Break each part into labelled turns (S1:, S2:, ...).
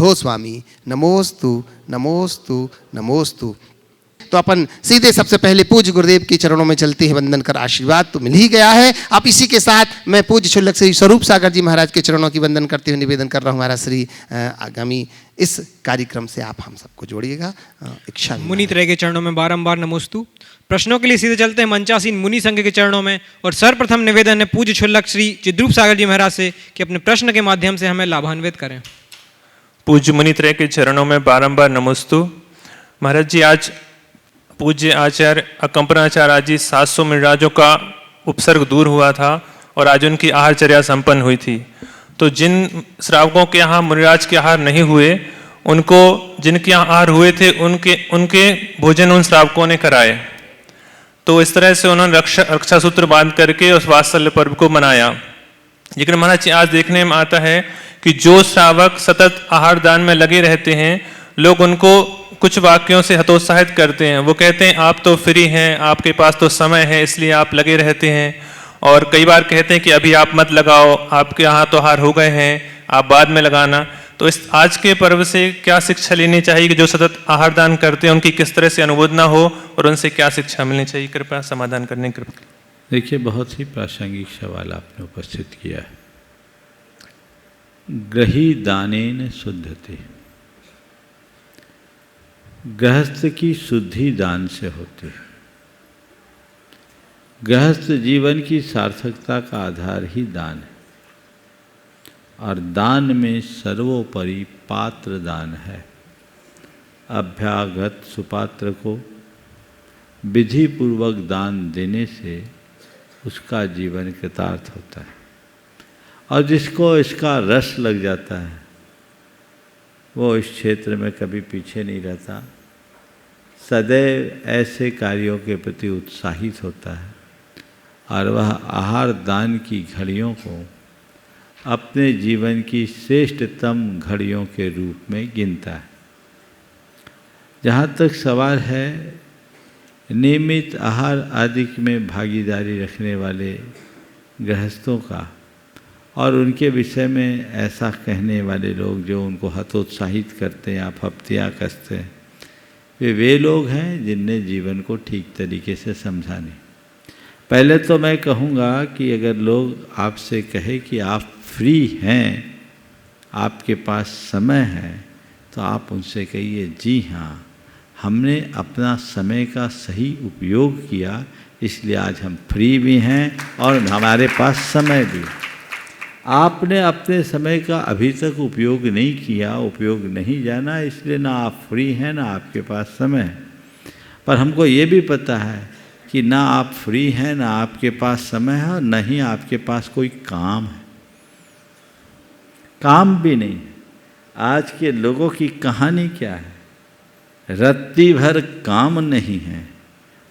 S1: हो स्वामी, नमोस्तु नमोस्तु नमोस्तु। तो अपन सीधे सबसे पहले पूज्य गुरुदेव के चरणों में चलते हैं, वंदन कर आशीर्वाद तो मिल ही गया है। अब इसी के साथ मैं पूज्य क्षुल्लक श्री स्वरूप सागर जी महाराज के चरणों की वंदन करते हुए निवेदन कर रहा हूँ महाराज श्री आगामी इस कार्यक्रम से आप हम सबको जोड़िएगा। इच्छा
S2: मुनि त्रय के चरणों में बारंबार नमोस्तु। प्रश्नों के लिए सीधे चलते हैं मंचासीन मुनि संघ के चरणों में, और सर्वप्रथम निवेदन है पूज्य क्षुल्लक श्री चिद्रूप सागर जी महाराज से कि अपने प्रश्न के माध्यम से हमें लाभान्वित करें।
S3: पूज्य मुनि त्रय के चरणों में बारंबार नमोस्तु। महाराज जी, आज पूज्य आचार्य अकंपनाचार्य आज जी 700 मुनिराजों का उपसर्ग दूर हुआ था और आज उनकी आहारचर्या संपन्न हुई थी। तो जिन श्रावकों के यहाँ मुनिराज के आहार नहीं हुए, उनको जिनके यहाँ आहार हुए थे उनके भोजन उन श्रावकों ने कराए। तो इस तरह से उन्होंने रक्षा सूत्र बांध करके उस वात्सल्य पर्व को मनाया। लेकिन महाराज जी, आज देखने में आता है कि जो श्रावक सतत आहार दान में लगे रहते हैं, लोग उनको कुछ वाक्यों से हतोत्साहित करते हैं। वो कहते हैं आप तो फ्री हैं, आपके पास तो समय है, इसलिए आप लगे रहते हैं। और कई बार कहते हैं कि अभी आप मत लगाओ, आपके यहाँ तो आहार हो गए हैं, आप बाद में लगाना। तो इस आज के पर्व से क्या शिक्षा लेनी चाहिए कि जो सतत आहार दान करते हैं उनकी किस तरह से अनुमोदना हो और उनसे क्या शिक्षा मिलनी चाहिए? कृपया समाधान करने की कृपा।
S4: देखिए, बहुत ही प्रासंगिक सवाल आपने उपस्थित किया है। ग्रही दानेन शुद्धते, गृहस्थ की शुद्धि दान से होती है। गृहस्थ जीवन की सार्थकता का आधार ही दान है, और दान में सर्वोपरि पात्र दान है। अभ्यागत सुपात्र को विधि पूर्वक दान देने से उसका जीवन कृतार्थ होता है, और जिसको इसका रस लग जाता है वो इस क्षेत्र में कभी पीछे नहीं रहता, सदैव ऐसे कार्यों के प्रति उत्साहित होता है, और वह आहार दान की घड़ियों को अपने जीवन की श्रेष्ठतम घड़ियों के रूप में गिनता है। जहाँ तक सवाल है नियमित आहार आदि में भागीदारी रखने वाले गृहस्थों का, और उनके विषय में ऐसा कहने वाले लोग जो उनको हतोत्साहित करते हैं या फप्तियाँ कसते हैं, वे लोग हैं जिनने जीवन को ठीक तरीके से समझा नहीं। पहले तो मैं कहूँगा कि अगर लोग आपसे कहे कि आप फ्री हैं, आपके पास समय है, तो आप उनसे कहिए जी हाँ, हमने अपना समय का सही उपयोग किया, इसलिए आज हम फ्री भी हैं और हमारे पास समय भी। आपने अपने समय का अभी तक उपयोग नहीं किया, उपयोग नहीं जाना, इसलिए ना आप फ्री हैं ना आपके पास समय है। पर हमको ये भी पता है कि ना आप फ्री हैं ना आपके पास समय है, और न ही आपके पास कोई काम है। काम भी नहीं है। आज के लोगों की कहानी क्या है? रत्ती भर काम नहीं है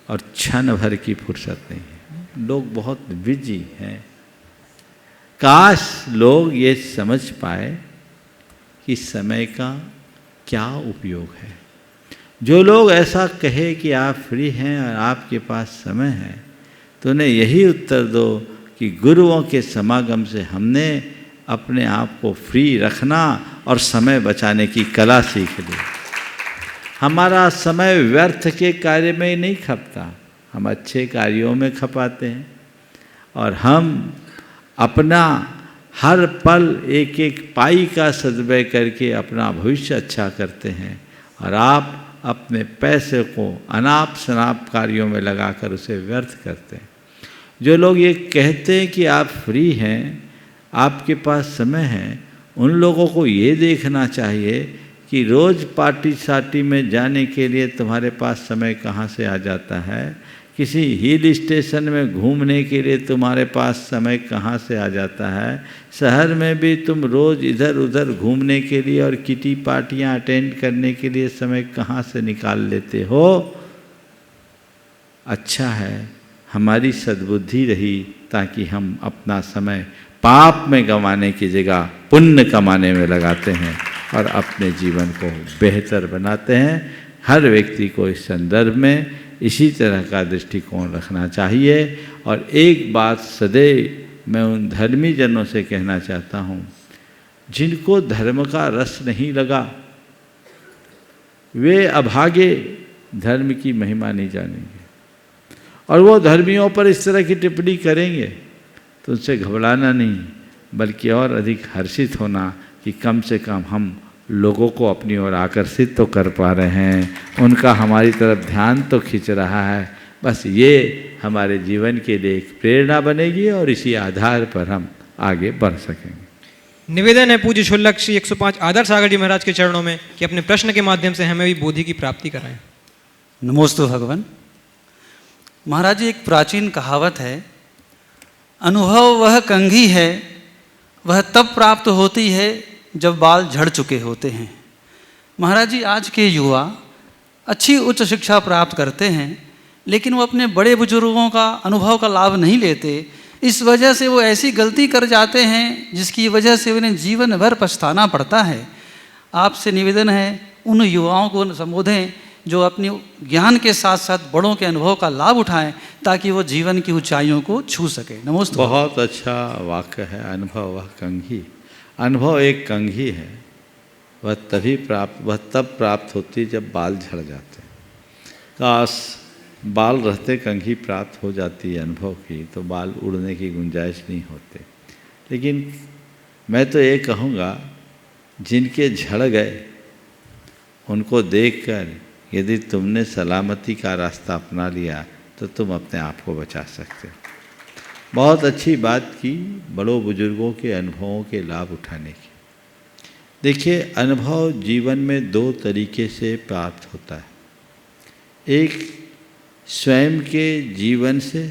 S4: और क्षण भर की फुर्सत नहीं है। लोग बहुत बिजी हैं। काश लोग ये समझ पाए कि समय का क्या उपयोग है। जो लोग ऐसा कहे कि आप फ्री हैं और आपके पास समय है, तो उन्हें यही उत्तर दो कि गुरुओं के समागम से हमने अपने आप को फ्री रखना और समय बचाने की कला सीख ली। हमारा समय व्यर्थ के कार्य में नहीं खपता, हम अच्छे कार्यों में खपाते हैं, और हम अपना हर पल एक एक पाई का सद्व्यय करके अपना भविष्य अच्छा करते हैं, और आप अपने पैसे को अनाप शनाप कार्यों में लगाकर उसे व्यर्थ करते हैं। जो लोग ये कहते हैं कि आप फ्री हैं, आपके पास समय है, उन लोगों को ये देखना चाहिए कि रोज़ पार्टी शार्टी में जाने के लिए तुम्हारे पास समय कहाँ से आ जाता है। किसी हिल स्टेशन में घूमने के लिए तुम्हारे पास समय कहाँ से आ जाता है। शहर में भी तुम रोज़ इधर उधर घूमने के लिए और किटी पार्टियाँ अटेंड करने के लिए समय कहाँ से निकाल लेते हो। अच्छा है हमारी सद्बुद्धि रही, ताकि हम अपना समय पाप में गंवाने की जगह पुण्य कमाने में लगाते हैं और अपने जीवन को बेहतर बनाते हैं। हर व्यक्ति को इस संदर्भ में इसी तरह का दृष्टिकोण रखना चाहिए। और एक बात सदैव मैं उन धर्मी जनों से कहना चाहता हूँ, जिनको धर्म का रस नहीं लगा वे अभागे धर्म की महिमा नहीं जानेंगे, और वो धर्मियों पर इस तरह की टिप्पणी करेंगे तो उनसे घबराना नहीं, बल्कि और अधिक हर्षित होना कि कम से कम हम लोगों को अपनी ओर आकर्षित तो कर पा रहे हैं, उनका हमारी तरफ ध्यान तो खींच रहा है। बस ये हमारे जीवन के लिए एक प्रेरणा बनेगी और इसी आधार पर हम आगे बढ़ सकेंगे।
S2: निवेदन है पूज्य शुल्लक श्री 105 आदर्श सागर जी महाराज के चरणों में कि अपने प्रश्न के माध्यम से हमें भी बोधि की प्राप्ति कराएं।
S5: नमोस्तु भगवान। महाराज जी, एक प्राचीन कहावत है, अनुभव वह कंघी है, वह तब प्राप्त होती है जब बाल झड़ चुके होते हैं। महाराज जी, आज के युवा अच्छी उच्च शिक्षा प्राप्त करते हैं, लेकिन वो अपने बड़े बुजुर्गों का अनुभव का लाभ नहीं लेते। इस वजह से वो ऐसी गलती कर जाते हैं जिसकी वजह से उन्हें जीवन भर पछताना पड़ता है। आपसे निवेदन है उन युवाओं को संबोधें जो अपनी ज्ञान के साथ साथ बड़ों के अनुभव का लाभ उठाएं, ताकि वो जीवन की ऊंचाइयों को छू सके। नमस्ते।
S4: बहुत अच्छा वाक्य है, अनुभव वह कंघी। अनुभव एक कंघी है, वह तब प्राप्त होती है जब बाल झड़ जाते हैं। काश बाल रहते कंघी प्राप्त हो जाती है अनुभव की, तो बाल उड़ने की गुंजाइश नहीं होते। लेकिन मैं तो ये कहूँगा, जिनके झड़ गए उनको देखकर यदि तुमने सलामती का रास्ता अपना लिया तो तुम अपने आप को बचा सकते हो। बहुत अच्छी बात की बड़ों बुजुर्गों के अनुभवों के लाभ उठाने की। देखिए, अनुभव जीवन में दो तरीके से प्राप्त होता है, एक स्वयं के जीवन से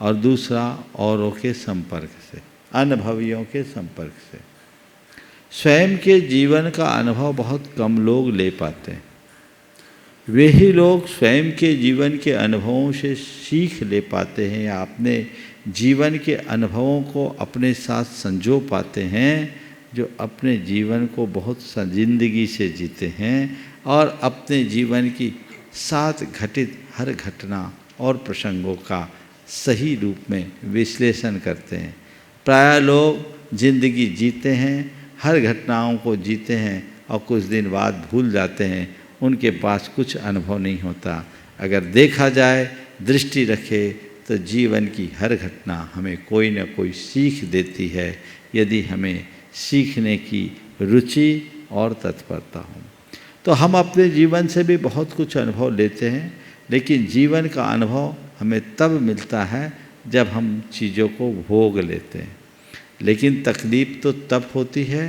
S4: और दूसरा औरों के संपर्क से, अनुभवियों के संपर्क से। स्वयं के जीवन का अनुभव बहुत कम लोग ले पाते हैं। वे ही लोग स्वयं के जीवन के अनुभवों से सीख ले पाते हैं या अपने जीवन के अनुभवों को अपने साथ संजो पाते हैं, जो अपने जीवन को बहुत जिंदगी से जीते हैं और अपने जीवन की साथ घटित हर घटना और प्रसंगों का सही रूप में विश्लेषण करते हैं। प्रायः लोग जिंदगी जीते हैं, हर घटनाओं को जीते हैं और कुछ दिन बाद भूल जाते हैं, उनके पास कुछ अनुभव नहीं होता। अगर देखा जाए, दृष्टि रखे, तो जीवन की हर घटना हमें कोई न कोई सीख देती है, यदि हमें सीखने की रुचि और तत्परता हो। तो हम अपने जीवन से भी बहुत कुछ अनुभव लेते हैं, लेकिन जीवन का अनुभव हमें तब मिलता है जब हम चीज़ों को भोग लेते हैं। लेकिन तकलीफ तो तब होती है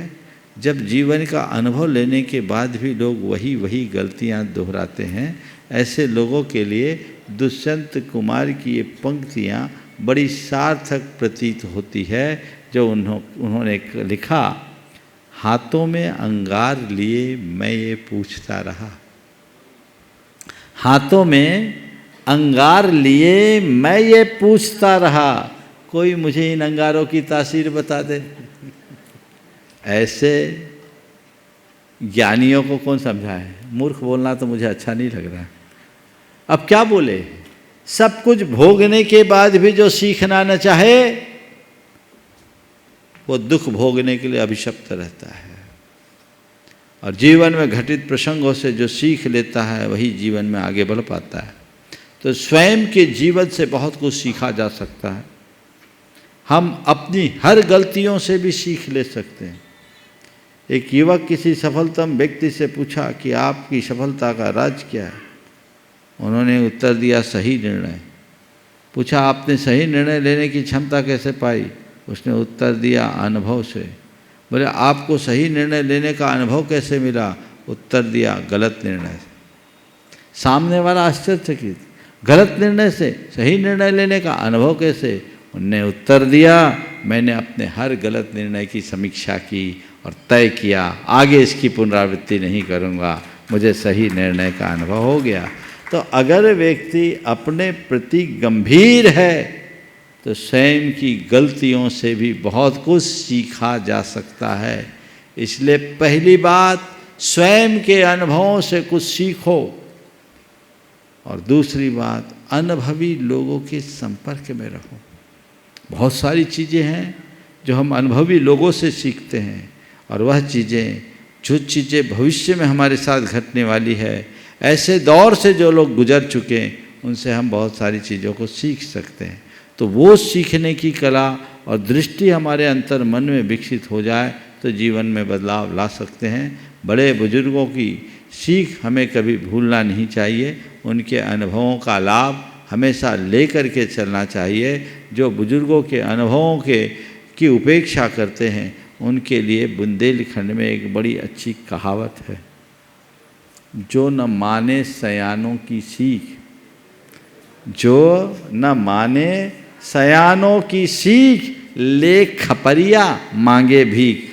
S4: जब जीवन का अनुभव लेने के बाद भी लोग वही गलतियां दोहराते हैं। ऐसे लोगों के लिए दुष्यंत कुमार की ये पंक्तियां बड़ी सार्थक प्रतीत होती है, जो उन्होंने लिखा, हाथों में अंगार लिए मैं ये पूछता रहा, हाथों में अंगार लिए मैं ये पूछता रहा, कोई मुझे इन अंगारों की तासीर बता दे। ऐसे ज्ञानियों को कौन समझाए? मूर्ख बोलना तो मुझे अच्छा नहीं लग रहा है। अब क्या बोले? सब कुछ भोगने के बाद भी जो सीखना न चाहे वो दुख भोगने के लिए अभिशप्त रहता है, और जीवन में घटित प्रसंगों से जो सीख लेता है वही जीवन में आगे बढ़ पाता है। तो स्वयं के जीवन से बहुत कुछ सीखा जा सकता है। हम अपनी हर गलतियों से भी सीख ले सकते हैं। एक युवक किसी सफलतम व्यक्ति से पूछा कि आपकी सफलता का राज क्या है? उन्होंने उत्तर दिया, सही निर्णय। पूछा, आपने सही निर्णय लेने की क्षमता कैसे पाई? उसने उत्तर दिया, अनुभव से। बोले, आपको सही निर्णय लेने का अनुभव कैसे मिला? उत्तर दिया, गलत निर्णय से। सामने वाला आश्चर्यचकित, गलत निर्णय से सही निर्णय लेने का अनुभव कैसे? उनने उत्तर दिया, मैंने अपने हर गलत निर्णय की समीक्षा की और तय किया, आगे इसकी पुनरावृत्ति नहीं करूँगा, मुझे सही निर्णय का अनुभव हो गया। तो अगर व्यक्ति अपने प्रति गंभीर है तो स्वयं की गलतियों से भी बहुत कुछ सीखा जा सकता है। इसलिए पहली बात, स्वयं के अनुभवों से कुछ सीखो, और दूसरी बात, अनुभवी लोगों के संपर्क में रहो। बहुत सारी चीज़ें हैं जो हम अनुभवी लोगों से सीखते हैं, और वह चीज़ें, जो चीज़ें भविष्य में हमारे साथ घटने वाली है, ऐसे दौर से जो लोग गुजर चुके हैं, उनसे हम बहुत सारी चीज़ों को सीख सकते हैं। तो वो सीखने की कला और दृष्टि हमारे अंतर मन में विकसित हो जाए तो जीवन में बदलाव ला सकते हैं। बड़े बुजुर्गों की सीख हमें कभी भूलना नहीं चाहिए, उनके अनुभवों का लाभ हमेशा लेकर के चलना चाहिए। जो बुजुर्गों के अनुभवों की उपेक्षा करते हैं, उनके लिए बुंदेलखंड में एक बड़ी अच्छी कहावत है, जो न माने सयानों की सीख, जो न माने सयानों की सीख, ले खपरिया मांगे भीख।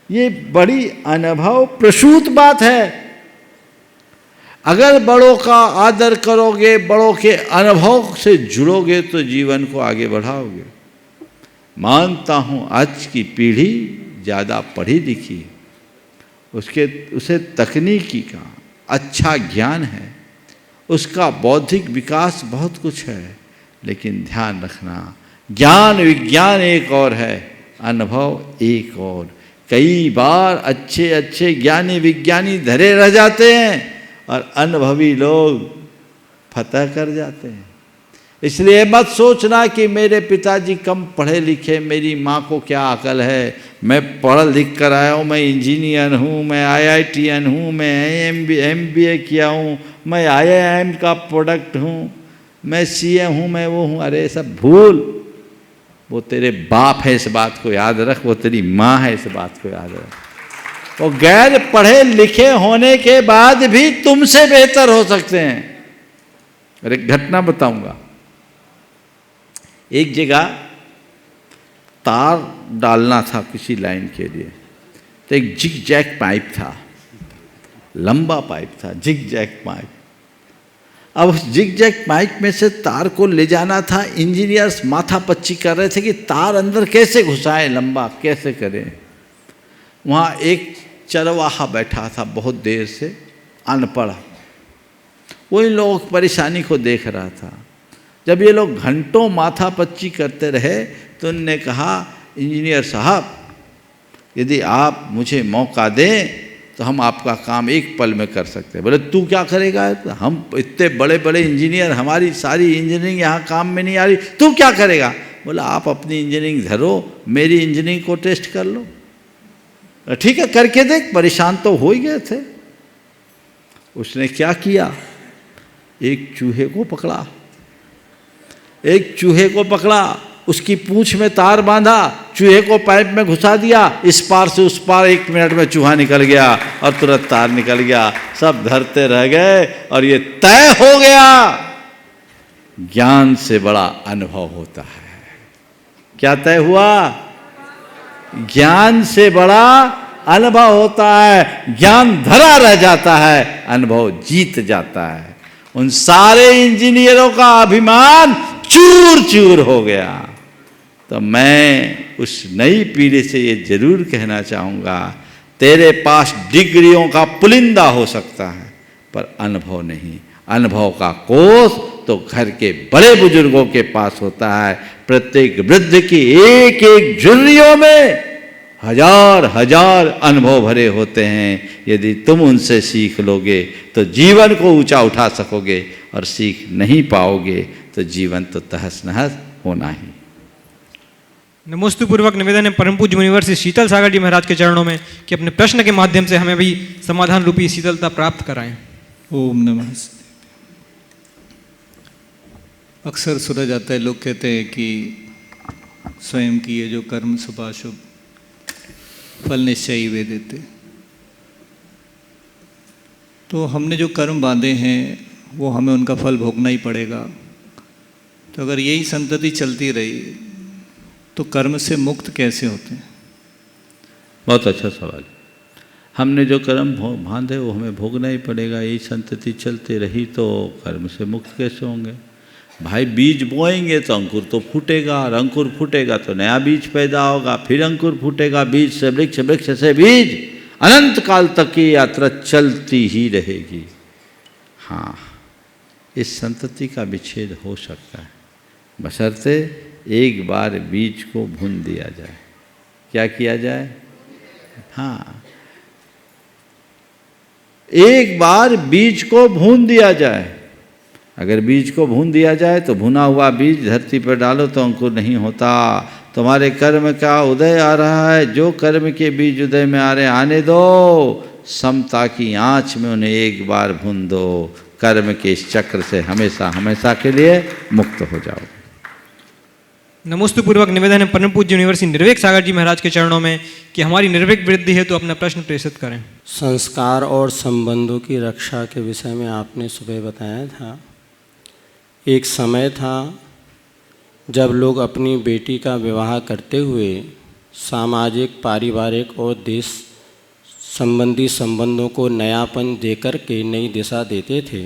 S4: ये बड़ी अनुभव प्रसूत बात है। अगर बड़ों का आदर करोगे, बड़ों के अनुभव से जुड़ोगे तो जीवन को आगे बढ़ाओगे। मानता हूँ आज की पीढ़ी ज़्यादा पढ़ी लिखी, उसे तकनीकी का अच्छा ज्ञान है, उसका बौद्धिक विकास बहुत कुछ है, लेकिन ध्यान रखना, ज्ञान विज्ञान एक और है, अनुभव एक और। कई बार अच्छे अच्छे ज्ञानी विज्ञानी धरे रह जाते हैं और अनुभवी लोग फतह कर जाते हैं। इसलिए मत सोचना कि मेरे पिताजी कम पढ़े लिखे, मेरी माँ को क्या अकल है, मैं पढ़ लिख कर आया हूँ, मैं इंजीनियर हूँ, मैं IITN हूँ, मैं MBA किया हूँ, मैं IIM का प्रोडक्ट हूँ, मैं CA हूँ, मैं वो हूँ। अरे सब भूल, वो तेरे बाप है, इस बात को याद रख, वो तेरी माँ है, इस बात को याद रख। वो गैर पढ़े लिखे होने के बाद भी तुमसे बेहतर हो सकते हैं। और एक घटना बताऊंगा। एक जगह तार डालना था किसी लाइन के लिए, तो एक जिग जैक पाइप था, लंबा पाइप था, जिग जैक पाइप। अब उस जिग जैक पाइप में से तार को ले जाना था। इंजीनियर्स माथा पच्ची कर रहे थे कि तार अंदर कैसे घुसाएं, लंबा कैसे करें। वहाँ एक चरवाहा बैठा था बहुत देर से, अनपढ़, वो इन लोगों की परेशानी को देख रहा था। जब ये लोग घंटों माथा पच्ची करते रहे तो उनने कहा, इंजीनियर साहब यदि आप मुझे मौका दें तो हम आपका काम एक पल में कर सकते हैं। बोले तू क्या करेगा, तो हम इतने बड़े बड़े इंजीनियर, हमारी सारी इंजीनियरिंग यहाँ काम में नहीं आ रही, तू क्या करेगा। बोला आप अपनी इंजीनियरिंग धरो, मेरी इंजीनियरिंग को टेस्ट कर लो। ठीक है करके देख। परेशान तो हो ही गए थे। उसने क्या किया, एक चूहे को पकड़ा, एक चूहे को पकड़ा, उसकी पूंछ में तार बांधा, चूहे को पाइप में घुसा दिया, इस पार से उस पार 1 मिनट में चूहा निकल गया और तुरंत तार निकल गया। सब धरते रह गए और ये तय हो गया, ज्ञान से बड़ा अनुभव होता है। क्या तय हुआ, ज्ञान से बड़ा अनुभव होता है। ज्ञान धरा रह जाता है, अनुभव जीत जाता है। उन सारे इंजीनियरों का अभिमान चूर चूर हो गया। तो मैं उस नई पीढ़ी से ये जरूर कहना चाहूँगा, तेरे पास डिग्रियों का पुलिंदा हो सकता है पर अनुभव नहीं। अनुभव का कोष तो घर के बड़े बुजुर्गों के पास होता है। प्रत्येक वृद्ध की एक एक झुर्रियों में हजार हजार अनुभव भरे होते हैं। यदि तुम उनसे सीख लोगे तो जीवन को ऊंचा उठा सकोगे, और सीख नहीं पाओगे तो जीवन तो तहस नहस होना ही।
S2: नमोस्तु पूर्वक निवेदन है परम पूज्य मुनिवर श्री शीतल सागर जी महाराज के चरणों में कि अपने प्रश्न के माध्यम से हमें भी समाधान रूपी शीतलता प्राप्त कराएं।
S6: ओम नमः। अक्सर सुना जाता है, लोग कहते हैं कि स्वयं किए जो कर्म शुभाशुभ फल निश्चय ही वे देते। तो हमने जो कर्म बांधे हैं वो हमें उनका फल भोगना ही पड़ेगा। तो अगर यही संतति चलती रही तो कर्म से मुक्त कैसे होते हैं?
S4: बहुत अच्छा सवाल। हमने जो कर्म बांधे वो हमें भोगना ही पड़ेगा। यही संतति चलती रही तो कर्म से मुक्त कैसे होंगे? भाई बीज बोएंगे तो अंकुर तो फूटेगा, और अंकुर फूटेगा तो नया बीज पैदा होगा, फिर अंकुर फूटेगा, बीज से वृक्ष, वृक्ष से बीज, अनंत काल तक की यात्रा चलती ही रहेगी। हाँ, इस संतति का विच्छेद हो सकता है, बशर्ते एक बार बीज को भून दिया जाए। क्या किया जाए? हाँ, एक बार बीज को भून दिया जाए। अगर बीज को भून दिया जाए तो भुना हुआ बीज धरती पर डालो तो अंकुर नहीं होता। तुम्हारे कर्म का उदय आ रहा है, जो कर्म के बीज उदय में आ रहे आने दो, समता की आंच में उन्हें एक बार भून दो। कर्म के इस चक्र से हमेशा हमेशा के लिए मुक्त हो जाओ।
S2: नमोस्तु पूर्वक निवेदन है परम पूज्य यूनिवर्सिटी निर्वेक सागर जी महाराज के चरणों में कि हमारी निर्वेक वृद्धि है तो अपना प्रश्न प्रेषित करें।
S7: संस्कार और संबंधों की रक्षा के विषय में आपने सुबह बताया था। एक समय था जब लोग अपनी बेटी का विवाह करते हुए सामाजिक, पारिवारिक और देश संबंधी संबंधों को नयापन देकर के नई दिशा देते थे।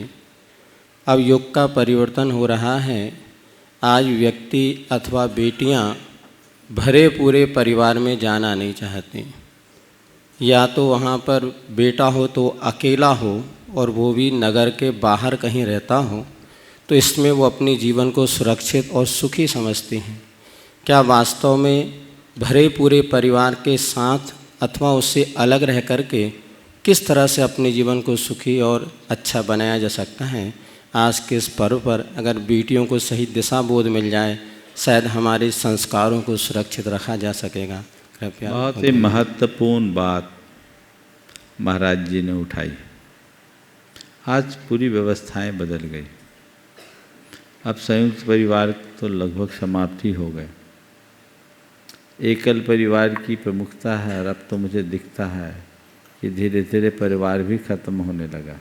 S7: अब युग का परिवर्तन हो रहा है। आज व्यक्ति अथवा बेटियां भरे पूरे परिवार में जाना नहीं चाहते। या तो वहाँ पर बेटा हो तो अकेला हो और वो भी नगर के बाहर कहीं रहता हो, तो इसमें वो अपनी जीवन को सुरक्षित और सुखी समझती हैं। क्या वास्तव में भरे पूरे परिवार के साथ अथवा उससे अलग रह कर के किस तरह से अपने जीवन को सुखी और अच्छा बनाया जा सकता है? आज के इस पर्व पर अगर बेटियों को सही दिशा बोध मिल जाए, शायद हमारे संस्कारों को सुरक्षित रखा जा सकेगा। कृपया।
S4: बहुत ही महत्वपूर्ण बात महाराज जी ने उठाई। आज पूरी व्यवस्थाएं बदल गई। अब संयुक्त परिवार तो लगभग समाप्ति हो गए। एकल परिवार की प्रमुखता है और अब तो मुझे दिखता है कि धीरे धीरे परिवार भी खत्म होने लगा।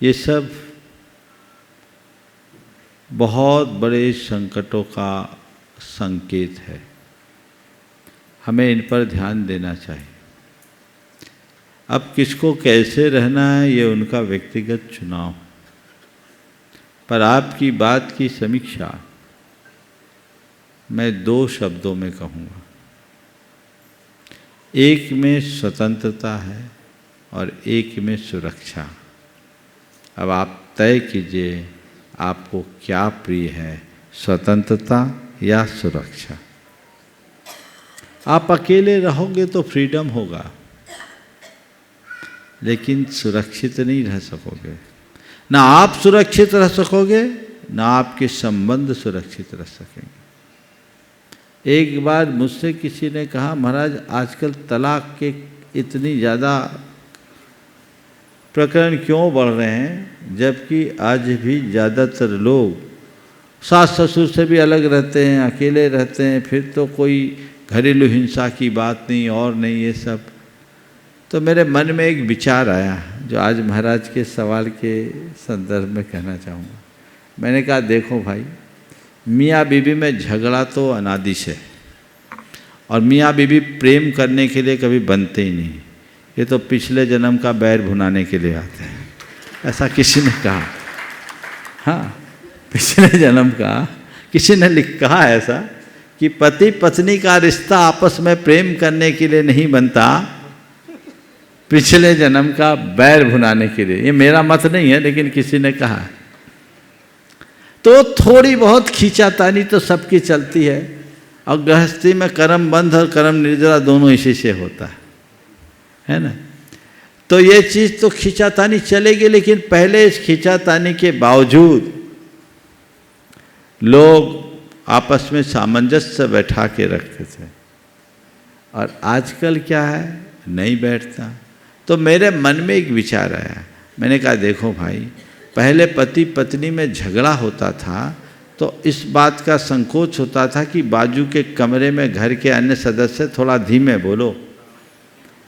S4: ये सब बहुत बड़े संकटों का संकेत है। हमें इन पर ध्यान देना चाहिए। अब किसको कैसे रहना है ये उनका व्यक्तिगत चुनाव, पर आपकी बात की समीक्षा मैं 2 शब्दों में कहूँगा। एक में स्वतंत्रता है और एक में सुरक्षा। अब आप तय कीजिए आपको क्या प्रिय है, स्वतंत्रता या सुरक्षा। आप अकेले रहोगे तो फ्रीडम होगा, लेकिन सुरक्षित नहीं रह सकोगे। ना आप सुरक्षित रह सकोगे, ना आपके संबंध सुरक्षित रह सकेंगे। एक बार मुझसे किसी ने कहा, महाराज आजकल तलाक के इतनी ज़्यादा प्रकरण क्यों बढ़ रहे हैं, जबकि आज भी ज़्यादातर लोग सास ससुर से भी अलग रहते हैं, अकेले रहते हैं, फिर तो कोई घरेलू हिंसा की बात नहीं और नहीं ये सब। तो मेरे मन में एक विचार आया जो आज महाराज के सवाल के संदर्भ में कहना चाहूँगा। मैंने कहा देखो भाई, मियाँ बीवी में झगड़ा तो अनादि से, और मियाँ बीवी प्रेम करने के लिए कभी बनते ही नहीं। ये तो पिछले जन्म का बैर भुनाने के लिए आते हैं, ऐसा किसी ने कहा। हाँ, पिछले जन्म का किसी ने कहा ऐसा कि पति पत्नी का रिश्ता आपस में प्रेम करने के लिए नहीं बनता, पिछले जन्म का बैर भुनाने के लिए। ये मेरा मत नहीं है, लेकिन किसी ने कहा। तो थोड़ी बहुत खींचातानी तो सबकी चलती है, और गृहस्थी में कर्म बंध और कर्म निर्जरा दोनों इसी से होता है ना। तो ये चीज़ तो खींचातानी चलेगी, लेकिन पहले इस खींचातानी के बावजूद लोग आपस में सामंजस्य बैठा के रखते थे, और आजकल क्या है, नहीं बैठता। तो मेरे मन में एक विचार आया। मैंने कहा देखो भाई, पहले पति पत्नी में झगड़ा होता था तो इस बात का संकोच होता था कि बाजू के कमरे में घर के अन्य सदस्य थोड़ा धीमे बोलो,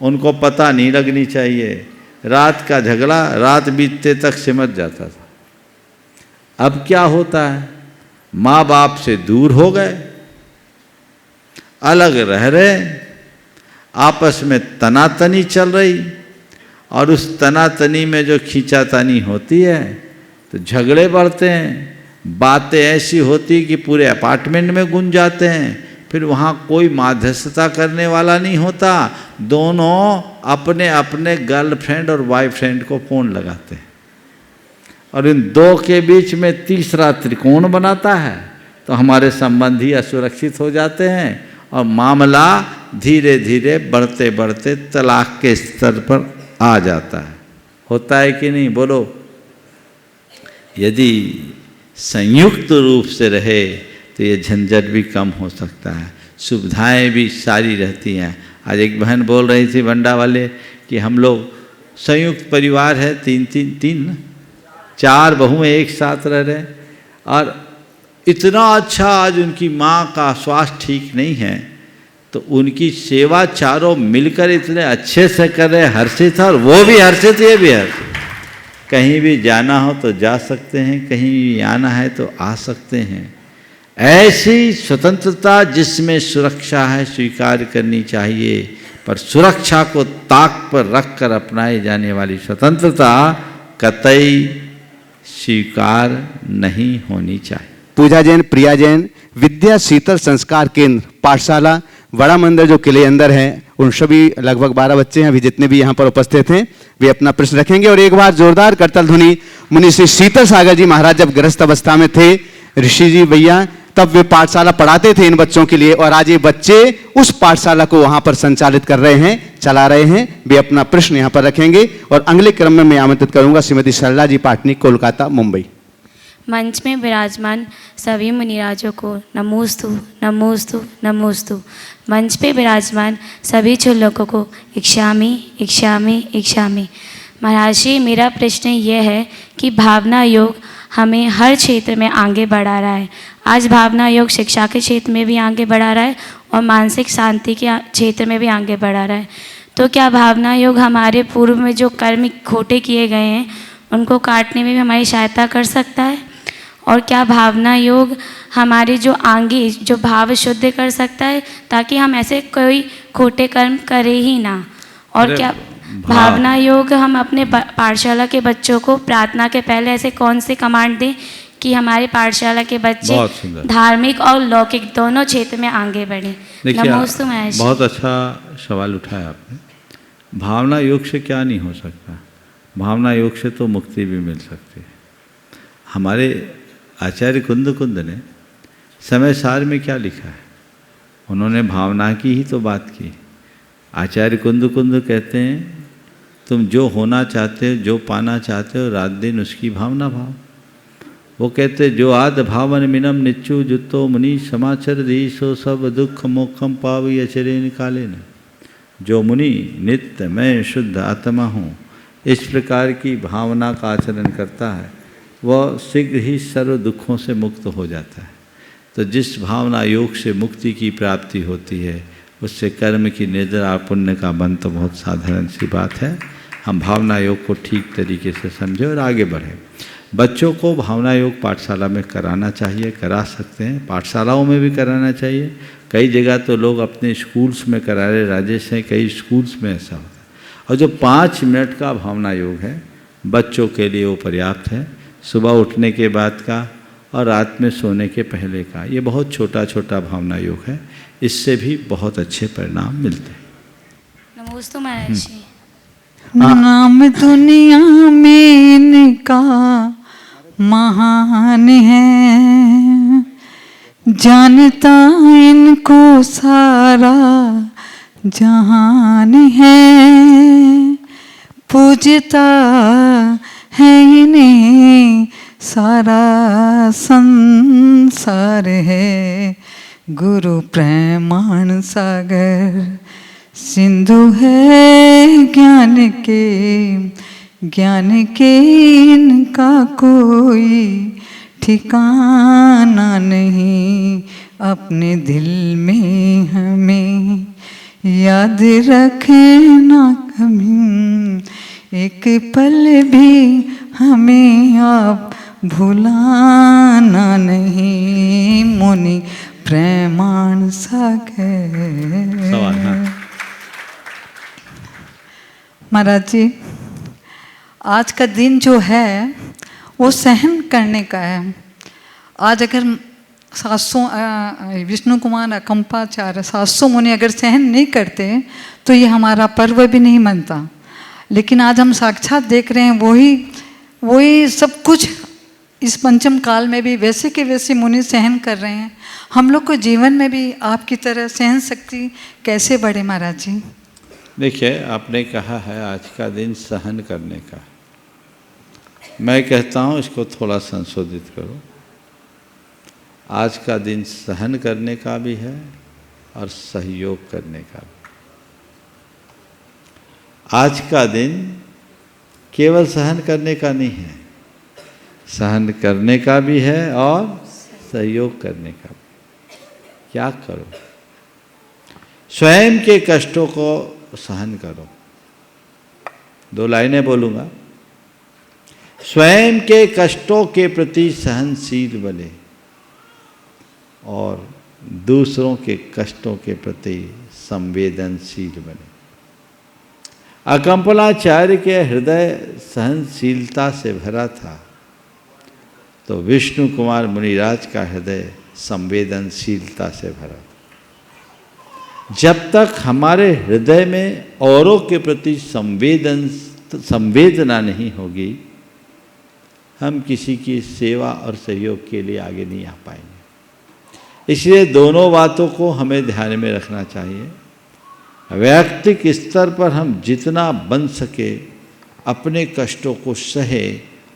S4: उनको पता नहीं लगनी चाहिए। रात का झगड़ा रात बीतते तक सिमट जाता था। अब क्या होता है, माँ बाप से दूर हो गए, अलग रह रहे, आपस में तनातनी चल रही, और उस तनातनी में जो खींचातानी होती है तो झगड़े बढ़ते हैं। बातें ऐसी होती कि पूरे अपार्टमेंट में गूंज जाते हैं। फिर वहाँ कोई मध्यस्थता करने वाला नहीं होता, दोनों अपने अपने गर्लफ्रेंड और बॉयफ्रेंड को फ़ोन लगाते हैं, और इन दो के बीच में तीसरा त्रिकोण बनाता है, तो हमारे संबंधी असुरक्षित हो जाते हैं और मामला धीरे धीरे बढ़ते बढ़ते तलाक के स्तर पर आ जाता है। होता है कि नहीं, बोलो। यदि संयुक्त रूप से रहे तो ये झंझट भी कम हो सकता है, सुविधाएं भी सारी रहती हैं। आज एक बहन बोल रही थी बंडा वाले कि हम लोग संयुक्त परिवार है, तीन 4 बहुएं एक साथ रह रहे हैं और इतना अच्छा आज उनकी माँ का स्वास्थ्य ठीक नहीं है तो उनकी सेवा चारों मिलकर इतने अच्छे से कर रहे, हर्षित है और वो भी हर्षित, ये भी हर्षित। कहीं भी जाना हो तो जा सकते हैं, कहीं भी आना है तो आ सकते हैं। ऐसी स्वतंत्रता जिसमें सुरक्षा है स्वीकार करनी चाहिए, पर सुरक्षा को ताक पर रखकर अपनाई जाने वाली स्वतंत्रता कतई स्वीकार नहीं होनी चाहिए।
S8: पूजा जैन, प्रिया जैन, विद्या शीतल संस्कार केंद्र पाठशाला बड़ा मंदिर जो किले अंदर है, उन सभी लगभग 12 बच्चे हैं अभी जितने भी यहाँ पर उपस्थित हैं, वे अपना प्रश्न रखेंगे। और एक बार जोरदार करताल ध्वनि मुनि श्री शीतल सागर जी महाराज जब ग्रस्त अवस्था में थे, ऋषि जी भैया, तब वे पाठशाला पढ़ाते थे इन बच्चों के लिए और आज ये बच्चे उस पाठशाला को वहां पर संचालित कर रहे हैं, चला रहे हैं। वे अपना प्रश्न यहाँ पर रखेंगे और अगले क्रम में मैं आमंत्रित करूंगा श्रीमती सरला जी पाटनी, कोलकाता, मुंबई।
S9: मंच में विराजमान सभी मुनिराजों को नमोस्तु नमोस्तु नमोस्तु। मंच पे विराजमान सभी चुल्लकों को इक्षामि इक्षामि इक्षामि। महाराज जी, मेरा प्रश्न यह है कि भावना योग हमें हर क्षेत्र में आगे बढ़ा रहा है। आज भावना योग शिक्षा के क्षेत्र में भी आगे बढ़ा रहा है और मानसिक शांति के क्षेत्र में भी आगे बढ़ा रहा है। तो क्या भावना योग हमारे पूर्व में जो कर्म खोटे किए गए हैं उनको काटने में भी हमारी सहायता कर सकता है? और क्या भावना योग हमारे जो आगे जो भाव शुद्ध कर सकता है ताकि हम ऐसे कोई खोटे कर्म करें ही ना? और क्या भावना योग हम अपने पाठशाला के बच्चों को प्रार्थना के पहले ऐसे कौन से कमांड दें कि हमारे पाठशाला के बच्चे धार्मिक और लौकिक दोनों क्षेत्र में आगे बढ़ें? नमोस्तु महेश।
S4: बहुत अच्छा सवाल उठाया आपने। भावना योग से क्या नहीं हो सकता? भावना योग से तो मुक्ति भी मिल सकती है। हमारे आचार्य कुंद ने समय सार में क्या लिखा है? उन्होंने भावना की ही तो बात की। आचार्य कुंद कहते हैं तुम जो होना चाहते हो, जो पाना चाहते हो, रात दिन उसकी भावना भाव। वो कहते जो आद भावन मिनम निच्चु जुतो मुनि समाचर दीसो सब दुख मोखम पावी अचरे निकाले न। जो मुनि नित्य मैं शुद्ध आत्मा हूँ इस प्रकार की भावना का आचरण करता है वह शीघ्र ही सर्व दुखों से मुक्त हो जाता है। तो जिस भावना योग से मुक्ति की प्राप्ति होती है उससे कर्म की निद्रा पुण्य का बंध तो बहुत साधारण सी बात है। हम भावना योग को ठीक तरीके से समझें और आगे बढ़ें। बच्चों को भावना योग पाठशाला में कराना चाहिए, करा सकते हैं, पाठशालाओं में भी कराना चाहिए। कई जगह तो लोग अपने स्कूल्स में करा रहे, राजेश हैं, कई स्कूल्स में ऐसा होता है। और जो 5 मिनट का भावना योग है बच्चों के लिए वो पर्याप्त है। सुबह उठने के बाद का और रात में सोने के पहले का, ये बहुत छोटा छोटा भावना योग है, इससे भी बहुत अच्छे परिणाम मिलते हैं।
S9: नमोस्तु महाराज जी।
S10: नाम दुनिया में इनका महान है, जानता इनको सारा जहान है, पूजता है इन्हें सारा संसार है। गुरु प्रेमाण सागर सिंधु है ज्ञान के इनका कोई ठिकाना नहीं। अपने दिल में हमें याद रखना कभी, एक पल भी हमें आप भुलाना नहीं। मुनि प्रेमाण सागर।
S4: सवाल है
S10: महाराज जी, आज का दिन जो है वो सहन करने का है। आज अगर 700 विष्णु कुमार अकंपाचार्य 700 मुनि अगर सहन नहीं करते तो ये हमारा पर्व भी नहीं मनता। लेकिन आज हम साक्षात देख रहे हैं वही सब कुछ इस पंचम काल में भी वैसे के वैसे मुनि सहन कर रहे हैं, हम लोग को जीवन में भी आपकी तरह सहन शक्ति कैसे बढ़े महाराज जी?
S4: देखिए, आपने कहा है आज का दिन सहन करने का, मैं कहता हूँ इसको थोड़ा संशोधित करो। आज का दिन सहन करने का भी है और सहयोग करने का भी। आज का दिन केवल सहन करने का नहीं है, सहन करने का भी है और सहयोग करने का भी। क्या करो? स्वयं के कष्टों को सहन करो। 2 लाइनें बोलूँगा। स्वयं के कष्टों के प्रति सहनशील बने और दूसरों के कष्टों के प्रति संवेदनशील बने। अकंपनाचार्य के हृदय सहनशीलता से भरा था, तो विष्णु कुमार मुनिराज का हृदय संवेदनशीलता से भरा था। जब तक हमारे हृदय में औरों के प्रति संवेदना नहीं होगी, हम किसी की सेवा और सहयोग के लिए आगे नहीं आ पाएंगे। इसलिए दोनों बातों को हमें ध्यान में रखना चाहिए। वैयक्तिक स्तर पर हम जितना बन सके अपने कष्टों को सहे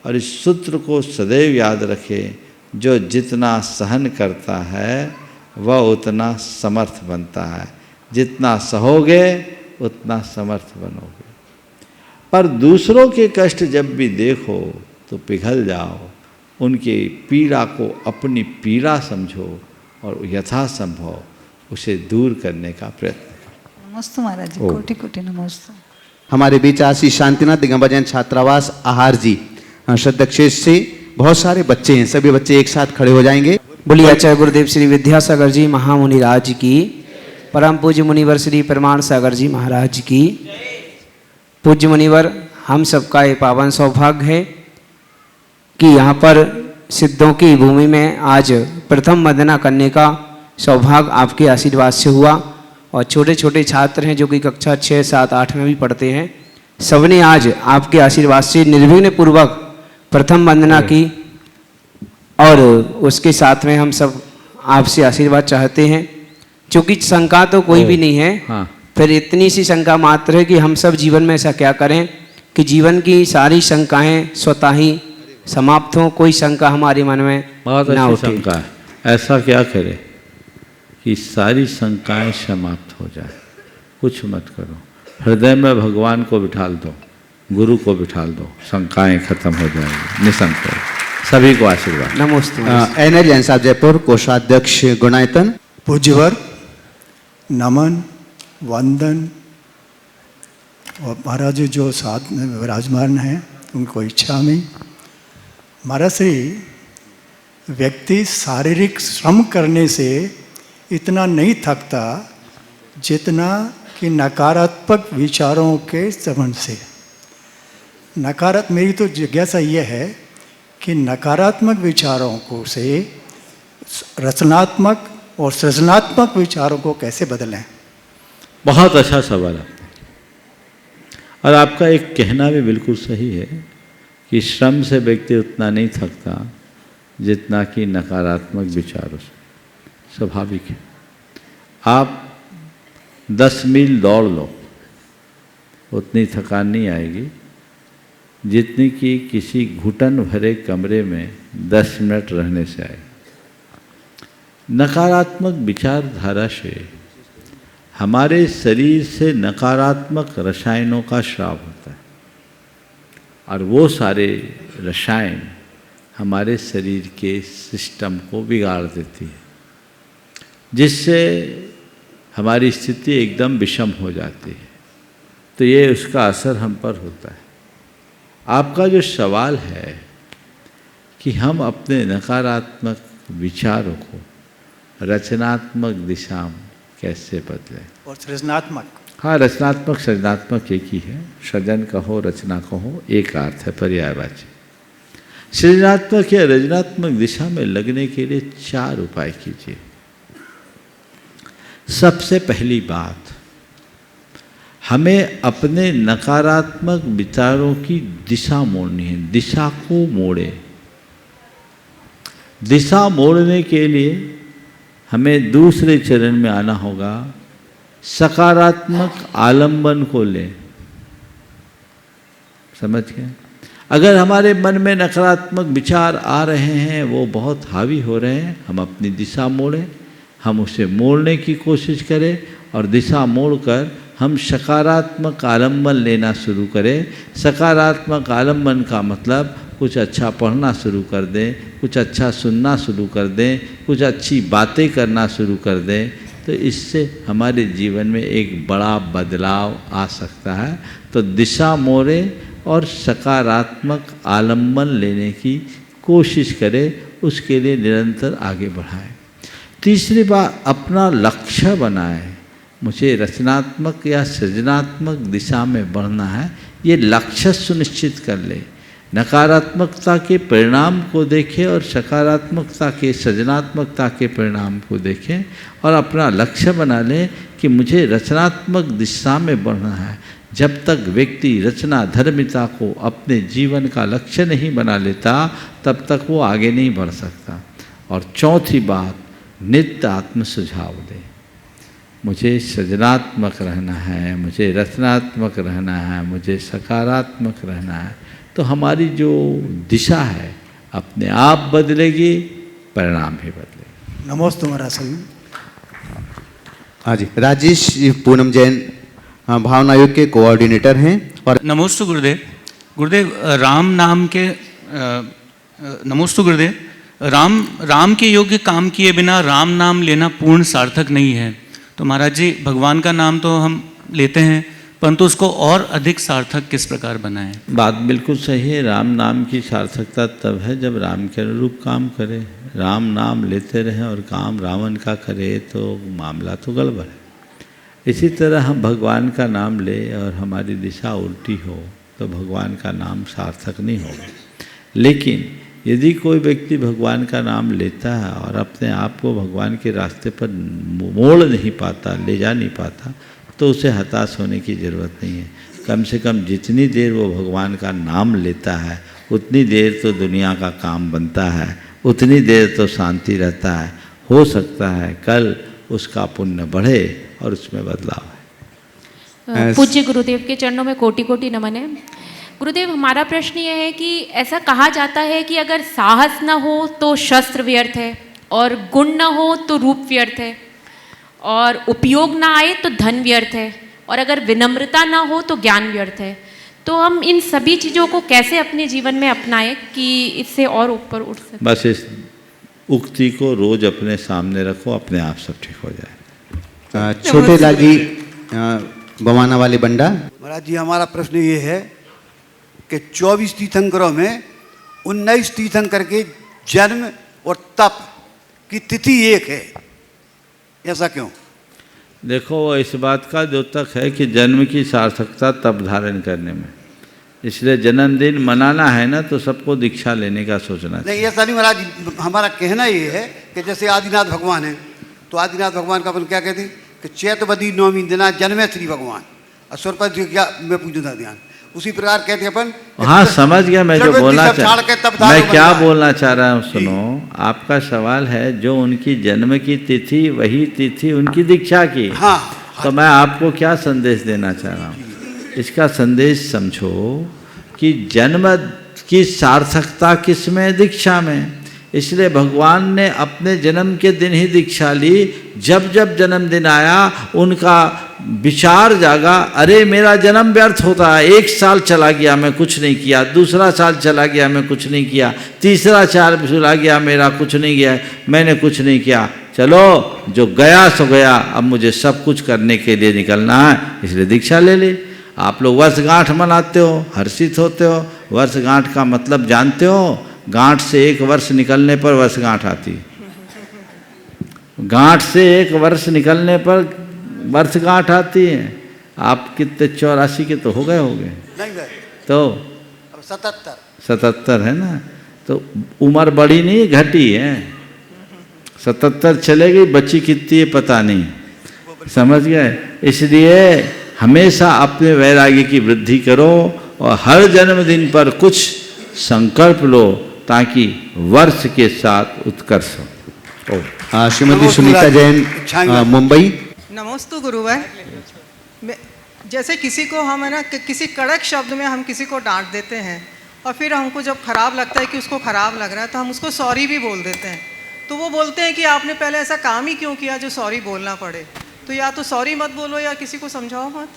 S4: और इस सूत्र को सदैव याद रखें, जो जितना सहन करता है वह उतना समर्थ बनता है। जितना सहोगे उतना समर्थ बनोगे। पर दूसरों के कष्ट जब भी देखो तो पिघल जाओ, उनकी पीड़ा को अपनी पीड़ा समझो और यथासंभव उसे दूर करने का प्रयत्न करो।
S10: नमस्ते महाराज जी, कोटि कोटि नमस्ते।
S8: हमारे बीच आशी शांतिनाथ दिगंबर जैन छात्रावास आहार जी श्रद्धाक्षेत्र से बहुत सारे बच्चे हैं, सभी बच्चे एक साथ खड़े हो जाएंगे।
S11: बोलिए आचार्य गुरुदेव श्री विद्यासागर जी महामुनि राज की, परम पूज्य मुनिवर श्री प्रमाण सागर जी महाराज की। पूज्य मुनिवर, हम सबका ये पावन सौभाग्य है कि यहाँ पर सिद्धों की भूमि में आज प्रथम वंदना करने का सौभाग्य आपके आशीर्वाद से हुआ। और छोटे छोटे छात्र हैं जो कि कक्षा 6, 7, 8 में भी पढ़ते हैं, सबने आज आपके आशीर्वाद से निर्विघ्न पूर्वक प्रथम वंदना की। और उसके साथ में हम सब आपसे आशीर्वाद चाहते हैं, क्योंकि शंका तो कोई भी नहीं है।
S4: हाँ।
S11: फिर इतनी सी शंका मात्र है कि हम सब जीवन में ऐसा क्या करें कि जीवन की सारी शंकाएं स्वतः ही समाप्त हों, कोई शंका हमारे मन में
S4: बहुत
S11: ना
S4: अच्छी
S11: उठे।
S4: शंका है। ऐसा क्या करे कि सारी शंकाएं समाप्त हो जाए। कुछ मत करो, हृदय में भगवान को बिठाल दो, गुरु को बिठाल दो, शंकाएं खत्म हो जाएंगी। निसंक सभी को आशीर्वाद।
S11: नमस्ते।
S8: एनएल जैन साहब जयपुर, कोषाध्यक्ष गुणायतन।
S12: पूज्यवर नमन वंदन और महाराज जी जो साथ में विराजमान हैं उनको इच्छा में। महाराज श्री, व्यक्ति शारीरिक श्रम करने से इतना नहीं थकता जितना कि नकारात्मक विचारों के संबंध से। मेरी तो जिज्ञासा ये है कि नकारात्मक विचारों को से रचनात्मक और सृजनात्मक विचारों को कैसे बदलें?
S4: बहुत अच्छा सवाल है। और आपका एक कहना भी बिल्कुल सही है कि श्रम से व्यक्ति उतना नहीं थकता जितना कि नकारात्मक विचारों से। स्वाभाविक है। आप 10 मील दौड़ लो, उतनी थकान नहीं आएगी जितनी कि किसी घुटन भरे कमरे में 10 मिनट रहने से आए। नकारात्मक विचारधारा से हमारे शरीर से नकारात्मक रसायनों का स्राव होता है और वो सारे रसायन हमारे शरीर के सिस्टम को बिगाड़ देती है, जिससे हमारी स्थिति एकदम विषम हो जाती है। तो ये उसका असर हम पर होता है। आपका जो सवाल है कि हम अपने नकारात्मक विचारों को रचनात्मक दिशा में कैसे बदलें
S12: और सृजनात्मक।
S4: हाँ, रचनात्मक सृजनात्मक एक ही है। सृजन कहो रचना कहो एक अर्थ है, पर्यायवाची। सृजनात्मक या रचनात्मक दिशा में लगने के लिए 4 उपाय कीजिए। सबसे पहली बात, हमें अपने नकारात्मक विचारों की दिशा मोड़नी है। दिशा को मोड़े। दिशा मोड़ने के लिए हमें दूसरे चरण में आना होगा। सकारात्मक आलंबन को लें। समझ गए? अगर हमारे मन में नकारात्मक विचार आ रहे हैं, वो बहुत हावी हो रहे हैं, हम अपनी दिशा मोड़ें, हम उसे मोड़ने की कोशिश करें और दिशा मोड़कर हम सकारात्मक आलंबन लेना शुरू करें। सकारात्मक आलंबन का मतलब कुछ अच्छा पढ़ना शुरू कर दें, कुछ अच्छा सुनना शुरू कर दें, कुछ अच्छी बातें करना शुरू कर दें, तो इससे हमारे जीवन में एक बड़ा बदलाव आ सकता है। तो दिशा मोड़ें और सकारात्मक आलंबन लेने की कोशिश करें, उसके लिए निरंतर आगे बढ़ाएं। तीसरी बात, अपना लक्ष्य बनाएं। मुझे रचनात्मक या सृजनात्मक दिशा में बढ़ना है, ये लक्ष्य सुनिश्चित कर ले। नकारात्मकता के परिणाम को देखें और सकारात्मकता के सृजनात्मकता के परिणाम को देखें और अपना लक्ष्य बना लें कि मुझे रचनात्मक दिशा में बढ़ना है। जब तक व्यक्ति रचना धर्मिता को अपने जीवन का लक्ष्य नहीं बना लेता, तब तक वो आगे नहीं बढ़ सकता। और चौथी बात, नित्य आत्म सुझाव दें। मुझे सृजनात्मक रहना है, मुझे रचनात्मक रहना है, मुझे सकारात्मक रहना है, तो हमारी जो दिशा है अपने आप बदलेगी, परिणाम भी बदलेगा।
S12: नमोस्तु महाराज सभी।
S8: हाँ जी, राजेश पूनम जैन भावना आयोग के कोऑर्डिनेटर हैं। और
S5: नमोस्तु गुरुदेव। गुरुदेव, राम नाम के नमोस्तु गुरुदेव। राम के योग्य काम किए बिना राम नाम लेना पूर्ण सार्थक नहीं है। तो महाराज जी, भगवान का नाम तो हम लेते हैं, परंतु उसको और अधिक सार्थक किस प्रकार बनाएं?
S4: बात बिल्कुल सही है। राम नाम की सार्थकता तब है जब राम के अनुरूप काम करे। राम नाम लेते रहें और काम रावण का करे तो मामला तो गड़बड़ है। इसी तरह हम भगवान का नाम ले और हमारी दिशा उल्टी हो तो भगवान का नाम सार्थक नहीं होगा। लेकिन यदि कोई व्यक्ति भगवान का नाम लेता है और अपने आप को भगवान के रास्ते पर मोड़ नहीं पाता, ले जा नहीं पाता, तो उसे हताश होने की ज़रूरत नहीं है। कम से कम जितनी देर वो भगवान का नाम लेता है, उतनी देर तो दुनिया का काम बनता है, उतनी देर तो शांति रहता है। हो सकता है कल उसका पुण्य बढ़े और उसमें बदलाव है।
S13: पूज्य गुरुदेव के चरणों में कोटि कोटि नमन है। गुरुदेव, हमारा प्रश्न ये है कि ऐसा कहा जाता है कि अगर साहस न हो तो शस्त्र व्यर्थ है, और गुण न हो तो रूप व्यर्थ है, और उपयोग ना आए तो धन व्यर्थ है, और अगर विनम्रता ना हो तो ज्ञान व्यर्थ है। तो हम इन सभी चीज़ों को कैसे अपने जीवन में अपनाएं कि इससे और ऊपर उठ सके?
S4: बस इस उक्ति को रोज अपने सामने रखो, अपने आप सब ठीक हो जाए।
S8: छोटे लाल जी बवाना वाले बंडा।
S14: महाराज जी, हमारा प्रश्न ये है कि 24 तीर्थंकरों में 19 तीर्थंकर के जन्म और तप की तिथि एक है, ऐसा क्यों?
S4: देखो, इस बात का जो तक है कि जन्म की सार्थकता तप धारण करने में, इसलिए जन्मदिन मनाना है ना तो सबको दीक्षा लेने का सोचना चाहिए।
S14: नहीं, ऐसा नहीं महाराज, हमारा कहना ये है कि जैसे आदिनाथ भगवान है, तो आदिनाथ भगवान का अपन क्या कहते हैं कि चैतवदी नवमी दिना जन्मे श्री भगवान, और स्वरपति क्या मैं पूछता ध्यान, उसी प्रकार कहते हैं अपन।
S4: हाँ, समझ गया मैं जो बोलना मैं क्या बोलना चाह रहा हूँ। सुनो, आपका सवाल है जो उनकी जन्म की तिथि वही तिथि उनकी दीक्षा की।
S14: हाँ,
S4: तो मैं आपको क्या संदेश देना चाह रहा हूँ, इसका संदेश समझो कि जन्म की सार्थकता किस में? दीक्षा में। इसलिए भगवान ने अपने जन्म के दिन ही दीक्षा ली। जब जब जन्मदिन आया उनका विचार जागा, अरे मेरा जन्म व्यर्थ होता है, 1 साल चला गया मैं कुछ नहीं किया, दूसरा साल चला गया मैं कुछ नहीं किया, तीसरा साल चला गया मेरा कुछ नहीं गया, मैंने कुछ नहीं किया, चलो जो गया सो गया, अब मुझे सब कुछ करने के लिए निकलना है, इसलिए दीक्षा ले ली। आप लोग वर्षगांठ मनाते हो, हर्षित होते हो। वर्षगांठ का मतलब जानते हो? गांठ से 1 वर्ष निकलने पर वर्षगांठ आती है। गांठ से 1 वर्ष निकलने पर वर्षगांठ आती है। आप कितने 84 के तो हो गए होंगे, तो 77 है ना, तो उम्र बड़ी नहीं घटी है। 77 चले गई, बच्ची कितनी है पता नहीं, समझ गए? इसलिए हमेशा अपने वैराग्य की वृद्धि करो और हर जन्मदिन पर कुछ संकल्प लो ताकि वर्ष के साथ उत्कर्ष हो।
S8: श्रीमती सुनीता जैन, मुंबई।
S15: नमोस्तु गुरुवर। जैसे किसी को हम है ना किसी कड़क शब्द में हम किसी को डांट देते हैं और फिर हमको जब खराब लगता है कि उसको खराब लग रहा है तो हम उसको सॉरी भी बोल देते हैं। तो वो बोलते हैं कि आपने पहले ऐसा काम ही क्यों किया जो सॉरी बोलना पड़े। तो या तो सॉरी मत बोलो या किसी को समझाओ मत।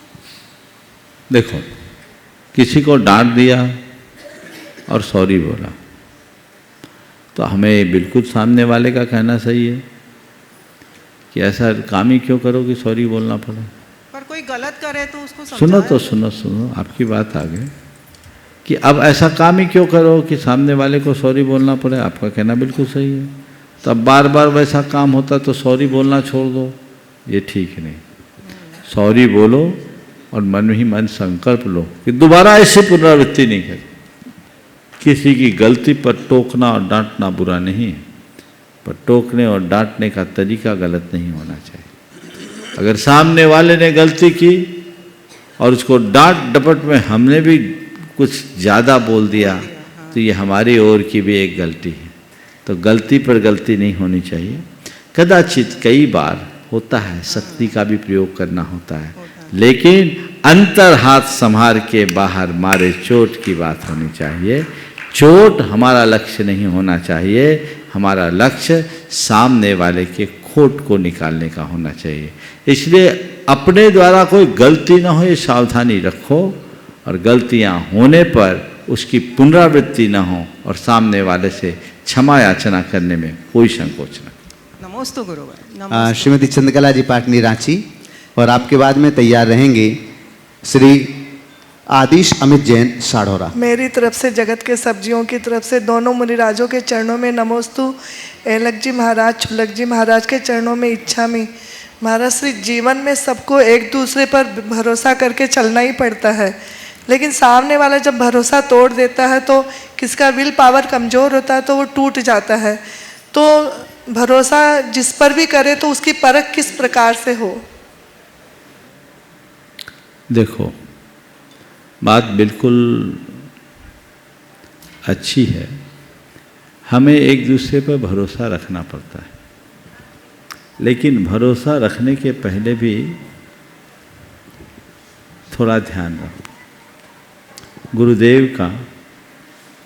S4: देखो, किसी को डांट दिया और सॉरी बोला तो हमें बिल्कुल सामने वाले का कहना सही है कि ऐसा काम ही क्यों करो कि सॉरी बोलना पड़े।
S15: पर कोई गलत करे तो उसको
S4: सुनो, आपकी बात आ गई कि अब ऐसा काम ही क्यों करो कि सामने वाले को सॉरी बोलना पड़े। आपका कहना बिल्कुल सही है। तब बार बार वैसा काम होता तो सॉरी बोलना छोड़ दो, ये ठीक नहीं। सॉरी बोलो और मन ही मन संकल्प लो कि दोबारा ऐसी पुनरावृत्ति नहीं करें। किसी की गलती पर टोकना और डांटना बुरा नहीं है, पर टोकने और डांटने का तरीका गलत नहीं होना चाहिए। अगर सामने वाले ने गलती की और उसको डांट डपट में हमने भी कुछ ज़्यादा बोल दिया तो ये हमारी ओर की भी एक गलती है। तो गलती पर गलती नहीं होनी चाहिए। कदाचित कई बार होता है, शक्ति का भी प्रयोग करना होता है, लेकिन अंतर हाथ संभार के बाहर मारे चोट की बात होनी चाहिए। चोट हमारा लक्ष्य नहीं होना चाहिए। हमारा लक्ष्य सामने वाले के खोट को निकालने का होना चाहिए। इसलिए अपने द्वारा कोई गलती ना हो ये सावधानी रखो और गलतियां होने पर उसकी पुनरावृत्ति ना हो और सामने वाले से क्षमा याचना करने में कोई संकोच न।
S15: नमोस्तु गुरुवर।
S8: श्रीमती चंद्रकला जी, पाटनी, रांची। और आपके बाद में तैयार रहेंगे श्री आदिश अमित जैन, साढ़ौरा।
S16: मेरी तरफ से, जगत के सब्जियों की तरफ से दोनों मुनिराजों के चरणों में नमोस्तु। एलक जी महाराज, छुलक जी महाराज के चरणों में इच्छामी। महाराज श्री, जीवन में सबको एक दूसरे पर भरोसा करके चलना ही पड़ता है, लेकिन सामने वाला जब भरोसा तोड़ देता है तो किसका विल पावर कमज़ोर होता है तो वो टूट जाता है। तो भरोसा जिस पर भी करे तो उसकी परख किस प्रकार से हो।
S4: देखो, बात बिल्कुल अच्छी है। हमें एक दूसरे पर भरोसा रखना पड़ता है, लेकिन भरोसा रखने के पहले भी थोड़ा ध्यान रखो। गुरुदेव का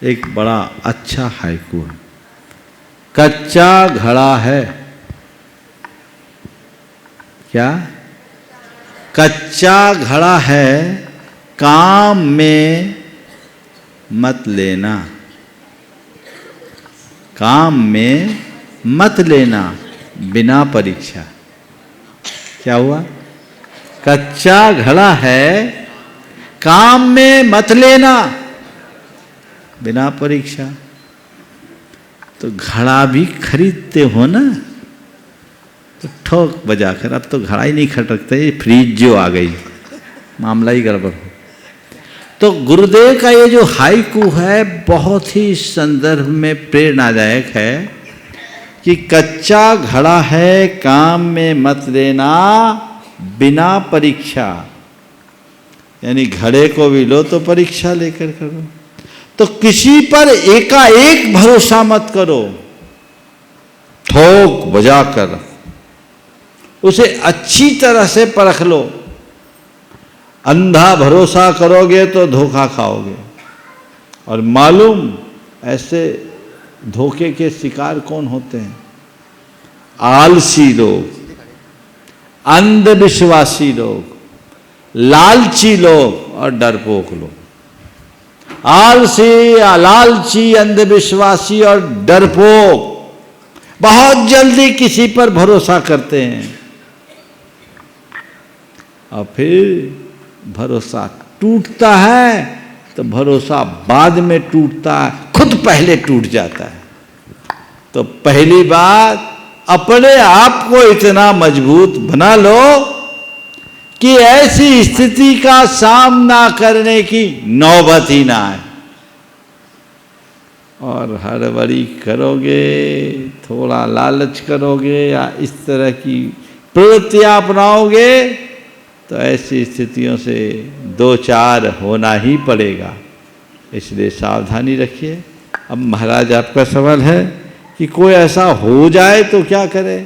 S4: एक बड़ा अच्छा हाइकू है। कच्चा घड़ा है, क्या? कच्चा घड़ा है, काम में मत लेना। काम में मत लेना बिना परीक्षा। क्या हुआ? कच्चा घड़ा है, काम में मत लेना बिना परीक्षा। तो घड़ा भी खरीदते हो ना, तो ठोक बजाकर, अब तो घड़ा ही नहीं खटकता, ये फ्रीज जो आ गई, मामला ही गड़बड़ हो। तो गुरुदेव का ये जो हाइकू है बहुत ही संदर्भ में प्रेरणादायक है कि कच्चा घड़ा है, काम में मत लेना बिना परीक्षा। यानी घड़े को भी लो तो परीक्षा लेकर करो। तो किसी पर एकाएक भरोसा मत करो, ठोक बजाकर उसे अच्छी तरह से परख लो। अंधा भरोसा करोगे तो धोखा खाओगे। और मालूम ऐसे धोखे के शिकार कौन होते हैं? आलसी लोग, अंधविश्वासी लोग, लालची लोग और डरपोक लोग। आलसी, लालची, अंधविश्वासी और डरपोक बहुत जल्दी किसी पर भरोसा करते हैं और फिर भरोसा टूटता है तो भरोसा बाद में टूटता है, खुद पहले टूट जाता है। तो पहली बात, अपने आप को इतना मजबूत बना लो कि ऐसी स्थिति का सामना करने की नौबत ही ना आए। और हड़बड़ी करोगे, थोड़ा लालच करोगे या इस तरह की प्रवृत्तियां अपनाओगे तो ऐसी स्थितियों से दो चार होना ही पड़ेगा। इसलिए सावधानी रखिए। अब महाराज आपका सवाल है कि कोई ऐसा हो जाए तो क्या करे।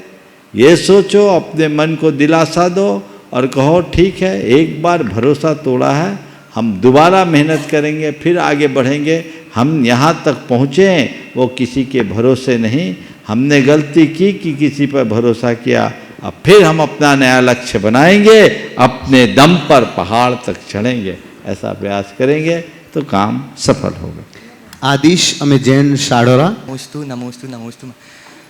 S4: ये सोचो, अपने मन को दिलासा दो और कहो ठीक है, एक बार भरोसा तोड़ा है, हम दोबारा मेहनत करेंगे, फिर आगे बढ़ेंगे। हम यहाँ तक पहुँचे वो किसी के भरोसे नहीं, हमने गलती की कि किसी पर भरोसा किया। अब फिर हम अपना नया लक्ष्य बनाएंगे, अपने दम पर पहाड़ तक चढ़ेंगे। ऐसा प्रयास करेंगे तो काम सफल होगा।
S8: आदिश अमित जैन शाढ़ोरा।
S17: नमोस्तु नमोस्तु नमोस्तु।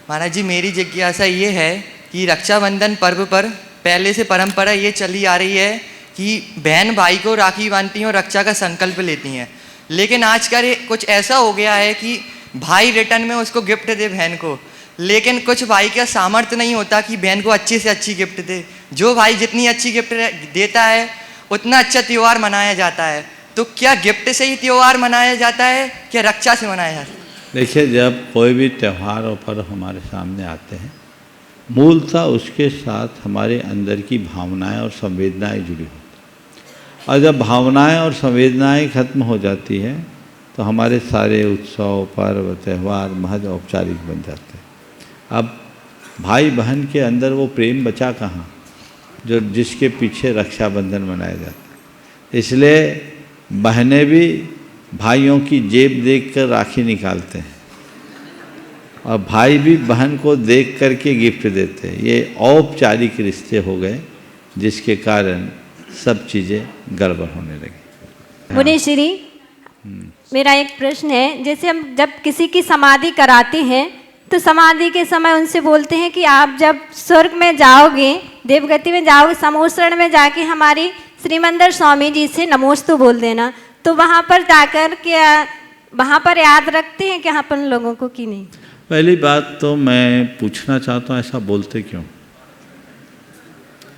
S17: महाराज जी, मेरी जिज्ञासा ये है कि रक्षाबंधन पर्व पर पहले से परंपरा ये चली आ रही है कि बहन भाई को राखी बांधती हैं और रक्षा का संकल्प लेती हैं, लेकिन आजकल कुछ ऐसा हो गया है कि भाई रिटर्न में उसको गिफ्ट दे बहन को, लेकिन कुछ भाई का सामर्थ्य नहीं होता कि बहन को अच्छी से अच्छी गिफ्ट दे। जो भाई जितनी अच्छी गिफ्ट देता है उतना अच्छा त्यौहार मनाया जाता है। तो क्या गिफ्ट से ही त्यौहार मनाया जाता है, क्या रक्षा से मनाया जाता है? देखिए, जब कोई भी त्यौहार और पर्व हमारे सामने आते हैं, मूलतः उसके साथ हमारे अंदर की भावनाएं और संवेदनाएं जुड़ी होती हैं, और जब भावनाएं और संवेदनाएं खत्म हो जाती हैं तो हमारे सारे उत्सव, पर्व, त्यौहार महज औपचारिक बन जाते हैं। अब भाई बहन के अंदर वो प्रेम बचा कहाँ, जो जिसके पीछे रक्षाबंधन मनाया जाता है। इसलिए बहनें भी भाइयों की जेब देखकर राखी निकालते हैं और भाई भी बहन को देख करके गिफ्ट देते हैं। ये औपचारिक रिश्ते हो गए, जिसके कारण सब चीज़ें गड़बड़ होने लगी।
S18: मुनीश्री, मेरा एक प्रश्न है, जैसे हम जब किसी की समाधि कराते हैं तो समाधि के समय उनसे बोलते हैं कि आप जब स्वर्ग में जाओगे, देवगति में जाओगे, समोसरण में जाके हमारी श्रीमंदर स्वामी जी से नमोस्तु बोल देना। तो वहाँ पर जाकर क्या वहाँ पर याद रखते हैं क्या अपन लोगों को कि नहीं?
S4: पहली बात तो मैं पूछना चाहता हूँ, ऐसा बोलते क्यों?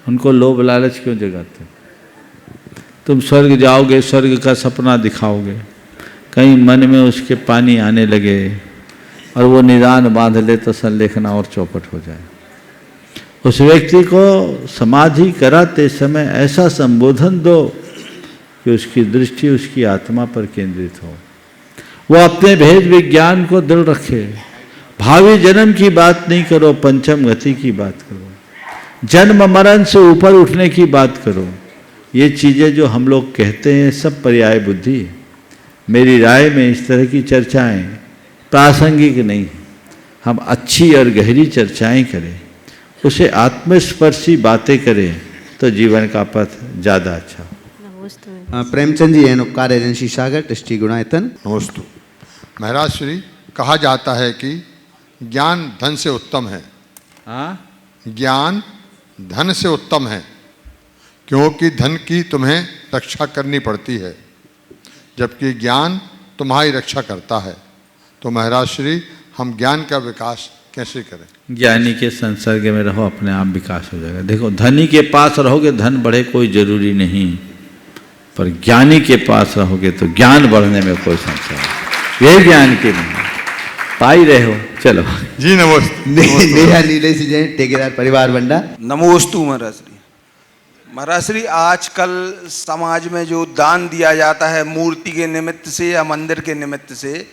S4: उनको लोभ लालच क्यों जगाते? तुम स्वर्ग जाओगे, स्वर्ग का सपना दिखाओगे, कहीं मन में उसके पानी आने लगे और वो निदान बांध ले तो संलेखना और चौपट हो जाए। उस व्यक्ति को समाधि कराते समय ऐसा संबोधन दो कि उसकी दृष्टि उसकी आत्मा पर केंद्रित हो, वो अपने भेद विज्ञान को दृढ़ रखे। भावी जन्म की बात नहीं करो, पंचम गति की बात करो, जन्म मरण से ऊपर उठने की बात करो। ये चीज़ें जो हम लोग कहते हैं सब पर्याय बुद्धि है। मेरी राय में इस तरह की चर्चाएं प्रासंगिक नहीं। हम अच्छी और गहरी चर्चाएं करें, उसे आत्मस्पर्शी बातें करें तो जीवन का पथ ज़्यादा अच्छा।
S8: प्रेमचंद जी एन उपकार एजेंसी सागर ट्रस्टी गुणायतन।
S19: नमस्तु। महाराज श्री, कहा जाता है कि ज्ञान धन से उत्तम है। ज्ञान धन से उत्तम है, क्योंकि धन की तुम्हें रक्षा करनी पड़ती है, जबकि ज्ञान तुम्हारी रक्षा करता है। तो महाराज श्री, हम ज्ञान का विकास कैसे करें?
S4: ज्ञानी के संसर्ग में रहो, अपने आप विकास हो जाएगा। देखो, धनी के पास रहोगे धन बढ़े कोई जरूरी नहीं, पर ज्ञानी के पास रहोगे तो ज्ञान बढ़ने में कोई संशय नहीं। ये ज्ञान की नहीं पाई रहे हो। चलो
S19: जी, नमस्ते।
S8: नेहा नीलेश जैन ठेकेदार परिवार बंडा।
S20: नमोस्तु महाराज श्री। महाराज श्री, आजकल समाज में जो दान दिया जाता है मूर्ति के निमित्त से या मंदिर के निमित्त से,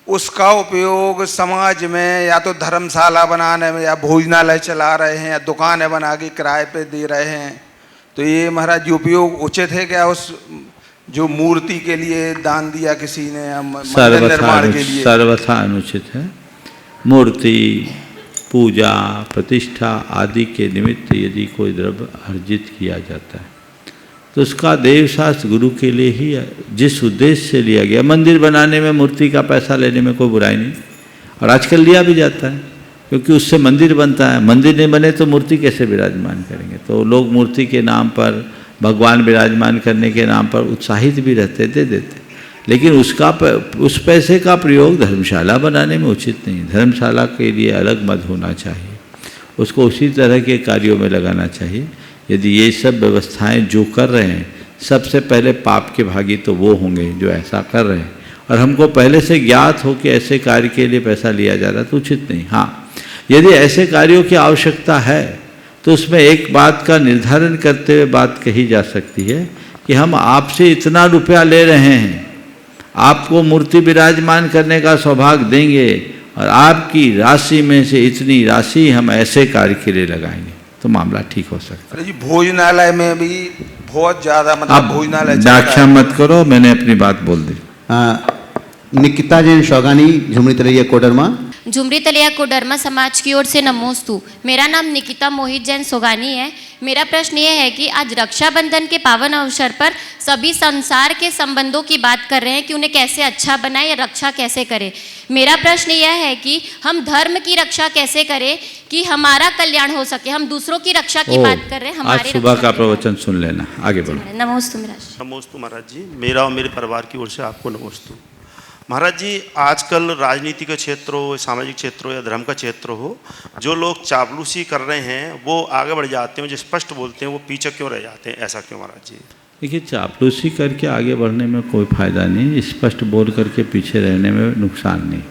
S20: उसका उपयोग समाज में या तो धर्मशाला बनाने में या भोजनालय चला रहे हैं या दुकानें बना के किराए पे दे रहे हैं। तो ये महाराज उपयोग उचित है क्या? उस जो मूर्ति के लिए दान दिया किसी ने या मंदिर निर्माण के लिए?
S4: सर्वथा अनुचित है। मूर्ति, पूजा, प्रतिष्ठा आदि के निमित्त यदि कोई द्रव्य अर्जित किया जाता है तो उसका देवशास्त्र गुरु के लिए ही जिस उद्देश्य से लिया गया। मंदिर बनाने में मूर्ति का पैसा लेने में कोई बुराई नहीं, और आजकल लिया भी जाता है, क्योंकि उससे मंदिर बनता है। मंदिर नहीं बने तो मूर्ति कैसे विराजमान करेंगे? तो लोग मूर्ति के नाम पर, भगवान विराजमान करने के नाम पर उत्साहित भी रहते, दे देते, लेकिन उस पैसे का प्रयोग धर्मशाला बनाने में उचित नहीं। धर्मशाला के लिए अलग मत होना चाहिए, उसको उसी तरह के कार्यों में लगाना चाहिए। यदि ये सब व्यवस्थाएं जो कर रहे हैं, सबसे पहले पाप के भागी तो वो होंगे जो ऐसा कर रहे हैं, और हमको पहले से ज्ञात हो कि ऐसे कार्य के लिए पैसा लिया जा रहा है तो उचित नहीं। हाँ, यदि ऐसे कार्यों की आवश्यकता है तो उसमें एक बात का निर्धारण करते हुए बात कही जा सकती है कि हम आपसे इतना रुपया ले रहे हैं, आपको मूर्ति विराजमान करने का सौभाग्य देंगे और आपकी राशि में से इतनी राशि हम ऐसे कार्य के लिए लगाएंगे तो मामला ठीक हो सकता है।
S20: अरे जी भोजनालय में भी बहुत ज़्यादा मतलब भोजनालय
S4: व्याख्या मत करो, मैंने अपनी बात बोल दी।
S8: निकिता जैन शौगानी, झुमरी तलैया कोडरमा।
S21: झुमरी तलैया कोडरमा समाज की ओर से नमोस्तु। मेरा नाम निकिता मोहित जैन सोगानी है। मेरा प्रश्न ये है कि आज रक्षाबंधन के पावन अवसर पर सभी संसार के संबंधों की बात कर रहे हैं कि उन्हें कैसे अच्छा बनाए या रक्षा कैसे करें। मेरा प्रश्न यह है कि हम धर्म की रक्षा कैसे करें कि हमारा कल्याण हो सके। हम दूसरों की रक्षा की बात कर रहे हैं,
S4: आज सुबह का प्रवचन सुन लेना, आगे बढ़ो।
S21: नमोस्तु महाराज।
S22: नमोस्तु महाराज जी, मेरा और मेरे परिवार की ओर से आपको नमोस्तु। महाराज जी, आजकल राजनीति का क्षेत्र हो, सामाजिक क्षेत्र हो या धर्म का क्षेत्र हो, जो लोग चापलूसी कर रहे हैं वो आगे बढ़ जाते हैं, जो स्पष्ट बोलते हैं वो पीछे क्यों रह जाते हैं, ऐसा क्यों महाराज जी?
S4: देखिए, चापलूसी करके आगे बढ़ने में कोई फायदा नहीं, स्पष्ट बोल करके पीछे रहने में नुकसान नहीं।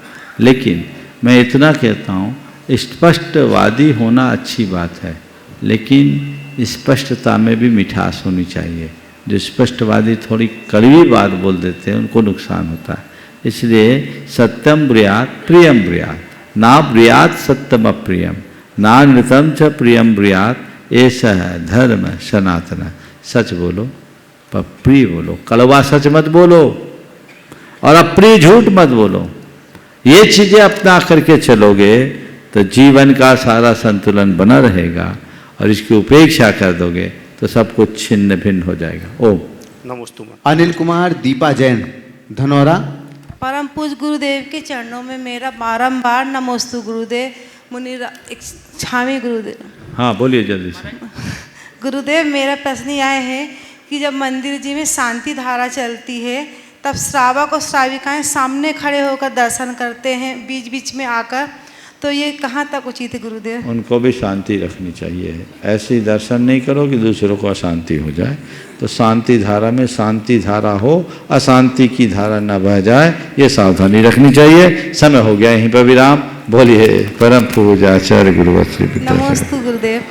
S4: लेकिन मैं इतना कहता हूँ, स्पष्टवादी होना अच्छी बात है, लेकिन स्पष्टता में भी मिठास होनी चाहिए। जो स्पष्टवादी थोड़ी कड़वी बात बोल देते हैं उनको नुकसान होता है। इसलिए सत्यम ब्रियात प्रियम ब्रियात, ना ब्रियात सत्यम अप्रियम, ना नृतम च प्रियम ब्रियात, ऐसा है धर्म सनातन। सच बोलो पर प्रिय बोलो, कड़वा सच मत बोलो और अप्रिय झूठ मत बोलो। ये चीज़ें अपना करके चलोगे तो जीवन का सारा संतुलन बना रहेगा, और इसकी उपेक्षा कर दोगे तो सब कुछ छिन्न भिन्न हो जाएगा। ओम
S22: नमोस्तु।
S8: अनिल कुमार दीपा जैन धनौरा।
S23: परम पूज्य गुरुदेव के चरणों में मेरा बारंबार नमोस्तु गुरुदेव। क्षामी गुरुदेव।
S4: हाँ बोलिए जल्दी से।
S23: गुरुदेव, मेरा प्रश्न यह है कि जब मंदिर जी में शांति धारा चलती है तब श्रावक और श्राविकाएं सामने खड़े होकर दर्शन करते हैं बीच बीच में आकर, तो ये कहाँ तक उचित है गुरुदेव?
S4: उनको भी शांति रखनी चाहिए। ऐसे ही दर्शन नहीं करो कि दूसरों को अशांति हो जाए। तो शांति धारा में शांति धारा हो, अशांति की धारा न बह जाए, ये सावधानी रखनी चाहिए। समय हो गया, यहीं पर विराम। बोलिए परम पूज्य आचार्य गुरुवत्सल।
S23: नमोस्तु गुरुदेव।